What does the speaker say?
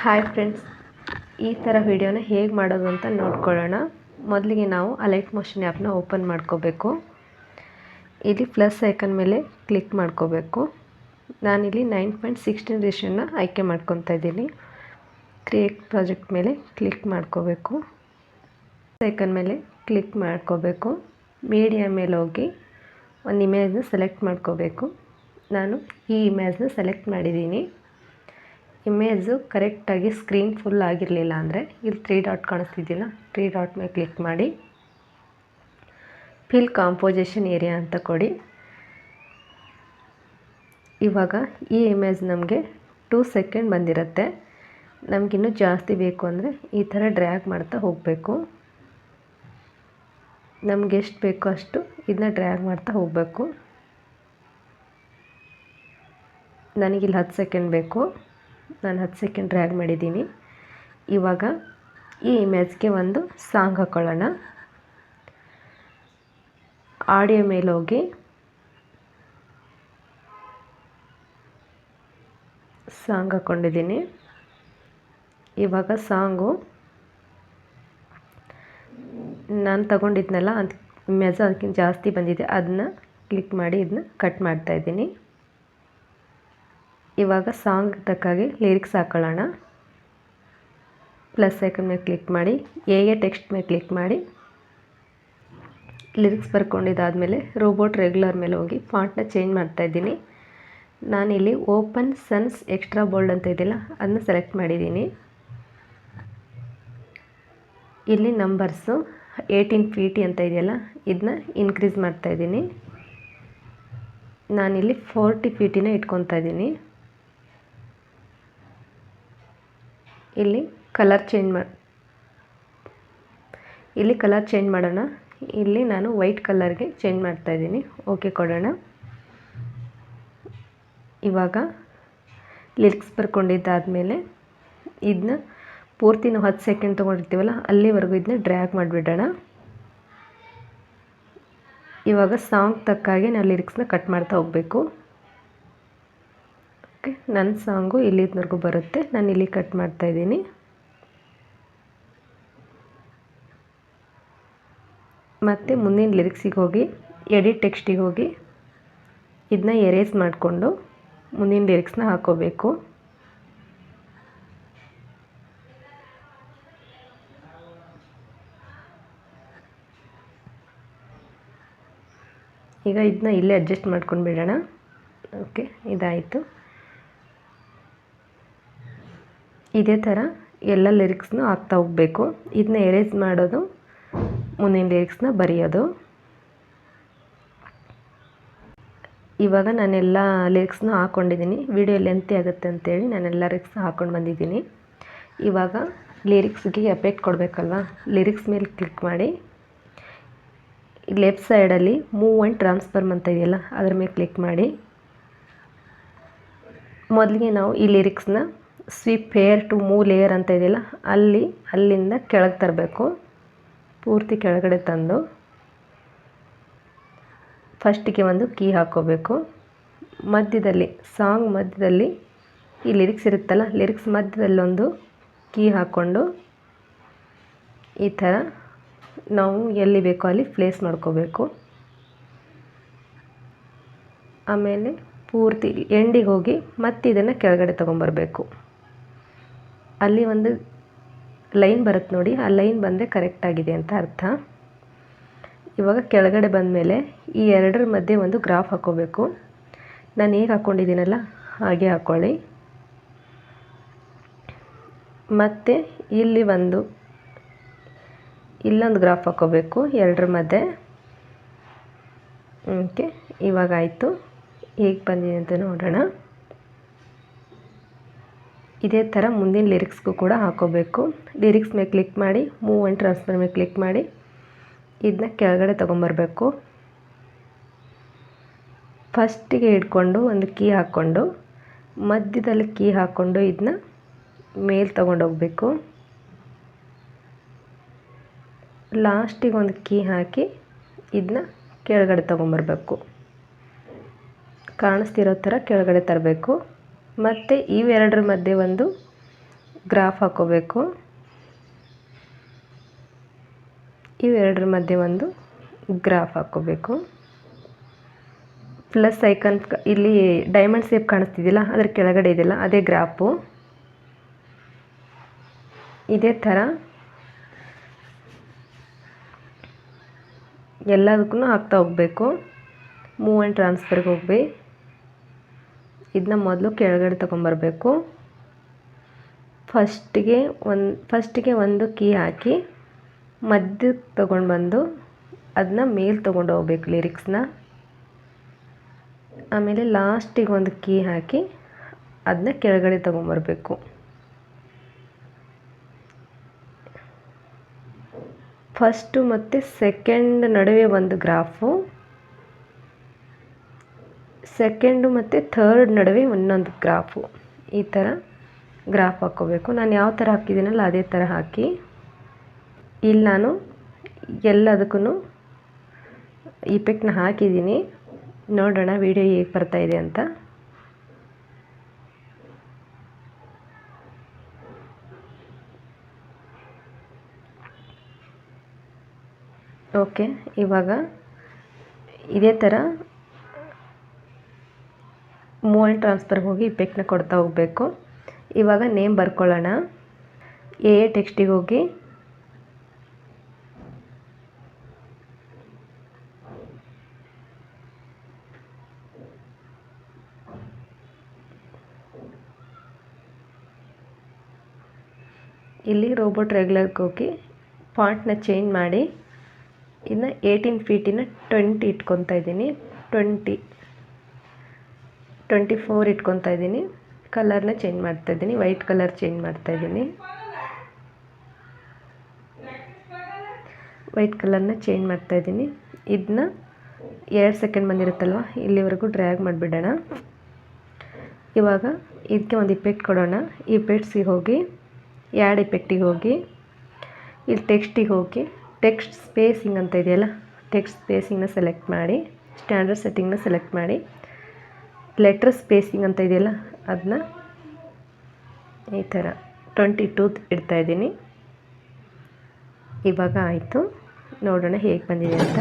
Hi friends, ಈ ಥರ ವಿಡಿಯೋನ ಹೇಗೆ ಮಾಡೋದು ಅಂತ ನೋಡ್ಕೊಳ್ಳೋಣ. ಮೊದಲಿಗೆ ನಾವು ಅಲೈಟ್ ಮೋಷನ್ ಆ್ಯಪ್ನ ಓಪನ್ ಮಾಡ್ಕೋಬೇಕು. ಇಲ್ಲಿ ಪ್ಲಸ್ ಐಕನ್ ಮೇಲೆ ಕ್ಲಿಕ್ ಮಾಡ್ಕೋಬೇಕು. ನಾನಿಲ್ಲಿ 9.16 ರೇಷನ್ನ ಆಯ್ಕೆ ಮಾಡ್ಕೊತಾ ಇದ್ದೀನಿ. ಕ್ರಿಯೇಟ್ ಪ್ರಾಜೆಕ್ಟ್ ಮೇಲೆ ಕ್ಲಿಕ್ ಮಾಡ್ಕೋಬೇಕು. ಐಕನ್ ಮೇಲೆ ಕ್ಲಿಕ್ ಮಾಡ್ಕೋಬೇಕು. ಮೀಡಿಯಾ ಮೇಲೆ ಹೋಗಿ ಒಂದು ಇಮೇಜ್ನ ಸೆಲೆಕ್ಟ್ ಮಾಡ್ಕೋಬೇಕು. ನಾನು ಈ ಇಮೇಜ್ನ ಸೆಲೆಕ್ಟ್ ಮಾಡಿದ್ದೀನಿ. ಇಮೇಜು ಕರೆಕ್ಟಾಗಿ ಸ್ಕ್ರೀನ್ ಫುಲ್ ಆಗಿರಲಿಲ್ಲ ಅಂದರೆ ಇಲ್ಲಿ 3 ಡಾಟ್ ಕಾಣಿಸ್ತಿದ್ದಿಲ್ಲ, 3 ಡಾಟ್ ಮೇಲೆ ಕ್ಲಿಕ್ ಮಾಡಿ ಫಿಲ್ ಕಾಂಪೋಸಿಷನ್ ಏರಿಯಾ ಅಂತ ಕೊಡಿ. ಇವಾಗ ಈ ಇಮೇಜ್ ನಮಗೆ 2 ಸೆಕೆಂಡ್ ಬಂದಿರುತ್ತೆ. ನಮಗಿನ್ನೂ ಜಾಸ್ತಿ ಬೇಕು ಅಂದರೆ ಈ ಥರ ಡ್ರ್ಯಾಗ್ ಮಾಡ್ತಾ ಹೋಗಬೇಕು. ನಮ್ಗೆ ಎಷ್ಟು ಬೇಕೋ ಅಷ್ಟು ಇದನ್ನ ಡ್ರ್ಯಾಗ್ ಮಾಡ್ತಾ ಹೋಗಬೇಕು. ನನಗಿಲ್ಲಿ 10 ಸೆಕೆಂಡ್ ಬೇಕು. ನಾನು 10 ಸೆಕೆಂಡ್ ಡ್ರ್ಯಾಗ್ ಮಾಡಿದ್ದೀನಿ. ಇವಾಗ ಈ ಇಮೇಜ್ಗೆ ಒಂದು ಸಾಂಗ್ ಹಾಕ್ಕೊಳ್ಳೋಣ. ಆಡಿಯೋ ಮೇಲೆ ಹೋಗಿ ಸಾಂಗ್ ಹಾಕ್ಕೊಂಡಿದ್ದೀನಿ. ಇವಾಗ ಸಾಂಗು ನಾನು ತಗೊಂಡಿದ್ನಲ್ಲ ಅದು ಇಮೇಜ್ ಅದಕ್ಕಿಂತ ಜಾಸ್ತಿ ಬಂದಿದೆ. ಅದನ್ನ ಕ್ಲಿಕ್ ಮಾಡಿ ಇದನ್ನ ಕಟ್ ಮಾಡ್ತಾಯಿದ್ದೀನಿ. ಇವಾಗ ಸಾಂಗ್ ತಕ್ಕಾಗಿ ಲಿರಿಕ್ಸ್ ಹಾಕೊಳ್ಳೋಣ. ಪ್ಲಸ್ ಐಕನ್ ಮೇಲೆ ಕ್ಲಿಕ್ ಮಾಡಿ ಎ ಟೆಕ್ಸ್ಟ್ ಮೇಲೆ ಕ್ಲಿಕ್ ಮಾಡಿ ಲಿರಿಕ್ಸ್ ಬರ್ಕೊಂಡಿದ್ದಾದಮೇಲೆ ರೋಬೋಟ್ ರೆಗ್ಯುಲರ್ ಮೇಲೆ ಹೋಗಿ ಫಾಂಟ್ನ ಚೇಂಜ್ ಮಾಡ್ತಾಯಿದ್ದೀನಿ. ನಾನಿಲ್ಲಿ ಓಪನ್ ಸನ್ಸ್ ಎಕ್ಸ್ಟ್ರಾ ಬೋಲ್ಡ್ ಅಂತ ಇದೆಯಲ್ಲ ಅದನ್ನ ಸೆಲೆಕ್ಟ್ ಮಾಡಿದ್ದೀನಿ. ಇಲ್ಲಿ ನಂಬರ್ಸು 18 PT ಅಂತ ಇದೆಯಲ್ಲ ಇದನ್ನ ಇನ್ಕ್ರೀಸ್ ಮಾಡ್ತಾಯಿದ್ದೀನಿ. ನಾನಿಲ್ಲಿ 40 PTನ ಇಟ್ಕೊತಾ ಇದ್ದೀನಿ. ಇಲ್ಲಿ ಕಲರ್ ಚೇಂಜ್ ಮಾಡೋಣ. ಇಲ್ಲಿ ನಾನು ವೈಟ್ ಕಲರ್ಗೆ ಚೇಂಜ್ ಮಾಡ್ತಾಯಿದ್ದೀನಿ. ಓಕೆ ಕೊಡೋಣ. ಇವಾಗ ಲಿರಿಕ್ಸ್ ಬರ್ಕೊಂಡಿದ್ದಾದಮೇಲೆ ಇದನ್ನ ಪೂರ್ತಿ ನಾವು 10 ಸೆಕೆಂಡ್ ತೊಗೊಂಡಿರ್ತೀವಲ್ಲ ಅಲ್ಲಿವರೆಗೂ ಇದನ್ನ ಡ್ರ್ಯಾಗ್ ಮಾಡಿಬಿಡೋಣ. ಇವಾಗ ಸಾಂಗ್ ತಕ್ಕಾಗೆ ನಾವು ಲಿರಿಕ್ಸ್ನ ಕಟ್ ಮಾಡ್ತಾ ಹೋಗಬೇಕು. ಓಕೆ, ನನ್ನ ಸಾಂಗು ಇಲ್ಲಿವರೆಗೂ ಬರುತ್ತೆ. ನಾನು ಇಲ್ಲಿ ಕಟ್ ಮಾಡ್ತಾಯಿದ್ದೀನಿ. ಮತ್ತು ಮುಂದಿನ ಲಿರಿಕ್ಸಿಗೆ ಹೋಗಿ ಎಡಿಟ್ ಟೆಕ್ಸ್ಟಿಗೆ ಹೋಗಿ ಇದನ್ನ ಎರೇಸ್ ಮಾಡಿಕೊಂಡು ಮುಂದಿನ ಲಿರಿಕ್ಸ್ನ ಹಾಕೋಬೇಕು. ಈಗ ಇದನ್ನ ಇಲ್ಲೇ ಅಡ್ಜಸ್ಟ್ ಮಾಡ್ಕೊಂಡು ಬಿಡೋಣ. ಓಕೆ, ಇದಾಯಿತು. ಇದೇ ಥರ ಎಲ್ಲ ಲಿರಿಕ್ಸ್ನೂ ಹಾಕ್ತಾ ಹೋಗಬೇಕು. ಇದನ್ನ ಎರೇಸ್ ಮಾಡೋದು, ಮುಂದಿನ ಲಿರಿಕ್ಸ್ನ ಬರೆಯೋದು. ಇವಾಗ ನಾನೆಲ್ಲ ಲಿರಿಕ್ಸ್ನ ಹಾಕ್ಕೊಂಡಿದ್ದೀನಿ. ವಿಡಿಯೋ ಲೆಂತಿ ಆಗುತ್ತೆ ಅಂತೇಳಿ ನಾನೆಲ್ಲ ಲಿರಿಕ್ಸ್ನ ಹಾಕ್ಕೊಂಡು ಬಂದಿದ್ದೀನಿ. ಇವಾಗ ಲಿರಿಕ್ಸ್ಗೆ ಎಫೆಕ್ಟ್ ಕೊಡಬೇಕಲ್ವ, ಲಿರಿಕ್ಸ್ ಮೇಲೆ ಕ್ಲಿಕ್ ಮಾಡಿ ಲೆಫ್ಟ್ ಸೈಡಲ್ಲಿ ಮೂವ್ ಆ್ಯಂಡ್ ಟ್ರಾನ್ಸ್ಫರ್ಮ್ ಅಂತ ಇದೆಯಲ್ಲ ಅದ್ರ ಮೇಲೆ ಕ್ಲಿಕ್ ಮಾಡಿ. ಮೊದಲಿಗೆ ನಾವು ಈ ಲಿರಿಕ್ಸ್ನ sweep here to move layer ಅಂತ ಇದೆಯಲ್ಲ ಅಲ್ಲಿಂದ ಕೆಳಗೆ ತರಬೇಕು. ಪೂರ್ತಿ ಕೆಳಗಡೆ ತಂದು ಫಸ್ಟಿಗೆ ಒಂದು ಕೀ ಹಾಕ್ಕೋಬೇಕು. ಮಧ್ಯದಲ್ಲಿ ಸಾಂಗ್ ಮಧ್ಯದಲ್ಲಿ ಈ ಲಿರಿಕ್ಸ್ ಇರುತ್ತಲ್ಲ, ಲಿರಿಕ್ಸ್ ಮಧ್ಯದಲ್ಲೊಂದು ಕೀ ಹಾಕ್ಕೊಂಡು ಈ ಥರ ನಾವು ಎಲ್ಲಿ ಬೇಕೋ ಅಲ್ಲಿ ಪ್ಲೇಸ್ ಮಾಡ್ಕೋಬೇಕು. ಆಮೇಲೆ ಪೂರ್ತಿ ಎಂಡಿಗೆ ಹೋಗಿ ಮತ್ತೆ ಇದನ್ನು ಕೆಳಗಡೆ ತೊಗೊಂಬರ್ಬೇಕು. ಅಲ್ಲಿ ಒಂದು ಲೈನ್ ಬರುತ್ತೆ ನೋಡಿ, ಆ ಲೈನ್ ಬಂದರೆ ಕರೆಕ್ಟಾಗಿದೆ ಅಂತ ಅರ್ಥ. ಇವಾಗ ಕೆಳಗಡೆ ಬಂದಮೇಲೆ ಈ ಎರಡರ ಮಧ್ಯೆ ಒಂದು ಗ್ರಾಫ್ ಹಾಕ್ಕೋಬೇಕು. ನಾನು ಹೇಗೆ ಹಾಕ್ಕೊಂಡಿದ್ದೀನಲ್ಲ ಹಾಗೆ ಹಾಕ್ಕೊಳ್ಳಿ. ಮತ್ತು ಇಲ್ಲೊಂದು ಗ್ರಾಫ್ ಹಾಕ್ಕೋಬೇಕು ಎರಡರ ಮಧ್ಯೆ. ಓಕೆ, ಇವಾಗ ಆಯಿತು. ಹೇಗೆ ಬಂದಿದೆ ಅಂತ ನೋಡೋಣ. ಇದೇ ಥರ ಮುಂದಿನ ಲಿರಿಕ್ಸ್ಗೂ ಕೂಡ ಹಾಕ್ಕೋಬೇಕು. ಲಿರಿಕ್ಸ್ ಮೇಲೆ ಕ್ಲಿಕ್ ಮಾಡಿ ಮೂವ್ ಆ್ಯಂಡ್ ಟ್ರಾನ್ಸ್ಫರ್ ಮೇಲೆ ಕ್ಲಿಕ್ ಮಾಡಿ ಇದನ್ನ ಕೆಳಗಡೆ ತೊಗೊಂಬರ್ಬೇಕು. ಫಸ್ಟಿಗೆ ಹಿಡ್ಕೊಂಡು ಒಂದು ಕೀ ಹಾಕ್ಕೊಂಡು ಮಧ್ಯದಲ್ಲಿ ಕೀ ಹಾಕ್ಕೊಂಡು ಇದನ್ನ ಮೇಲೆ ತೊಗೊಂಡೋಗ್ಬೇಕು. ಲಾಸ್ಟಿಗೆ ಒಂದು ಕೀ ಹಾಕಿ ಇದನ್ನ ಕೆಳಗಡೆ ತೊಗೊಂಬರ್ಬೇಕು. ಕಾಣಿಸ್ತಿರೋ ಥರ ಕೆಳಗಡೆ ತರಬೇಕು. ಮತ್ತು ಇವೆರಡರ ಮಧ್ಯೆ ಒಂದು ಗ್ರಾಫ್ ಹಾಕೋಬೇಕು. ಇವೆರಡರ ಮಧ್ಯೆ ಒಂದು ಗ್ರಾಫ್ ಹಾಕೋಬೇಕು. ಪ್ಲಸ್ ಐಕನ್ ಇಲ್ಲಿ ಡೈಮಂಡ್ ಶೇಪ್ ಕಾಣಿಸ್ತಿದೆಯಲ್ಲ, ಅದ್ರ ಕೆಳಗಡೆ ಇದೆಯಲ್ಲ ಅದೇ ಗ್ರಾಫು. ಇದೇ ಥರ ಎಲ್ಲದಕ್ಕೂ ಹಾಕ್ತಾ ಹೋಗಬೇಕು. ಮೂವ್ ಆ್ಯಂಡ್ ಟ್ರಾನ್ಸ್ಫರ್ಗೆ ಹೋಗಿ ಇದನ್ನ ಮೊದಲು ಕೆಳಗಡೆ ತೊಗೊಂಬರ್ಬೇಕು. ಫಸ್ಟಿಗೆ ಒಂದು ಕೀ ಹಾಕಿ ಮಧ್ಯಕ್ಕೆ ತೊಗೊಂಡು ಬಂದು ಅದನ್ನ ಮೇಲೆ ತೊಗೊಂಡು ಹೋಗ್ಬೇಕು ಲಿರಿಕ್ಸ್ನ. ಆಮೇಲೆ ಲಾಸ್ಟಿಗೆ ಒಂದು ಕೀ ಹಾಕಿ ಅದನ್ನ ಕೆಳಗಡೆ ತೊಗೊಂಬರ್ಬೇಕು. ಫಸ್ಟು ಮತ್ತು ಸೆಕೆಂಡ್ ನಡುವೆ ಒಂದು ಗ್ರಾಫು, ಸೆಕೆಂಡು ಮತ್ತು ಥರ್ಡ್ ನಡುವೆ ಇನ್ನೊಂದು ಗ್ರಾಫು. ಈ ಥರ ಗ್ರಾಫ್ ಹಾಕ್ಕೋಬೇಕು. ನಾನು ಯಾವ ಥರ ಹಾಕಿದ್ದೀನಲ್ಲ ಅದೇ ಥರ ಹಾಕಿ ಇಲ್ಲಿ ನಾನು ಎಲ್ಲದಕ್ಕೂ ಇಫೆಕ್ಟ್ನ ಹಾಕಿದ್ದೀನಿ. ನೋಡೋಣ ವಿಡಿಯೋ ಹೇಗೆ ಬರ್ತಾಯಿದೆ ಅಂತ. ಓಕೆ, ಇವಾಗ ಇದೇ ಥರ ಮೂವ್ ಆ್ಯಂಡ್ ಟ್ರಾನ್ಸ್ಫರ್ಗೆ ಹೋಗಿ ಇಫೆಕ್ಟ್ನ ಕೊಡ್ತಾ ಹೋಗಬೇಕು. ಇವಾಗ ನೇಮ್ ಬರ್ಕೊಳ್ಳೋಣ. ಟೆಕ್ಸ್ಟಿಗೆ ಹೋಗಿ ಇಲ್ಲಿ ರೋಬೋಟ್ ರೆಗ್ಯುಲರ್ಗೆ ಹೋಗಿ ಫಾಂಟ್ನ ಚೇಂಜ್ ಮಾಡಿ ಇನ್ನು 18 ಫೀಟಿನ 20 ಇಟ್ಕೊತಾ ಇದ್ದೀನಿ. 24 ಇಟ್ಕೊತಾ ಇದ್ದೀನಿ. ಕಲರ್ನ ಚೇಂಜ್ ಮಾಡ್ತಾಯಿದ್ದೀನಿ, ವೈಟ್ ಕಲರ್ ಚೇಂಜ್ ಮಾಡ್ತಾಯಿದ್ದೀನಿ. ವೈಟ್ ಕಲರ್ನ ಚೇಂಜ್ ಮಾಡ್ತಾಯಿದ್ದೀನಿ. ಇದನ್ನ 2 ಸೆಕೆಂಡ್ ಬಂದಿರುತ್ತಲ್ವ, ಇಲ್ಲಿವರೆಗೂ ಡ್ರ್ಯಾಗ್ ಮಾಡಿಬಿಡೋಣ. ಇವಾಗ ಇದಕ್ಕೆ ಒಂದು ಇಫೆಕ್ಟ್ ಕೊಡೋಣ. ಇಫೆಕ್ಟ್ಸಿಗೆ ಹೋಗಿ ಆ್ಯಡ್ ಇಫೆಕ್ಟಿಗೆ ಹೋಗಿ ಇಲ್ಲಿ ಟೆಕ್ಸ್ಟಿಗೆ ಹೋಗಿ ಟೆಕ್ಸ್ಟ್ ಸ್ಪೇಸಿಂಗ್ ಅಂತ ಇದೆಯಲ್ಲ, ಟೆಕ್ಸ್ಟ್ ಸ್ಪೇಸಿಂಗ್ನ ಸೆಲೆಕ್ಟ್ ಮಾಡಿ, ಸ್ಟ್ಯಾಂಡರ್ಡ್ ಸೆಟ್ಟಿಂಗ್ನ ಸೆಲೆಕ್ಟ್ ಮಾಡಿ, ಲೆಟರ್ ಸ್ಪೇಸಿಂಗ್ ಅಂತ ಇದೆಯಲ್ಲ ಅದನ್ನ ಈ ಥರ 22 ಇಡ್ತಾಯಿದ್ದೀನಿ. ಇವಾಗ ಆಯಿತು. ನೋಡೋಣ ಹೇಗೆ ಬಂದಿದೆ ಅಂತ.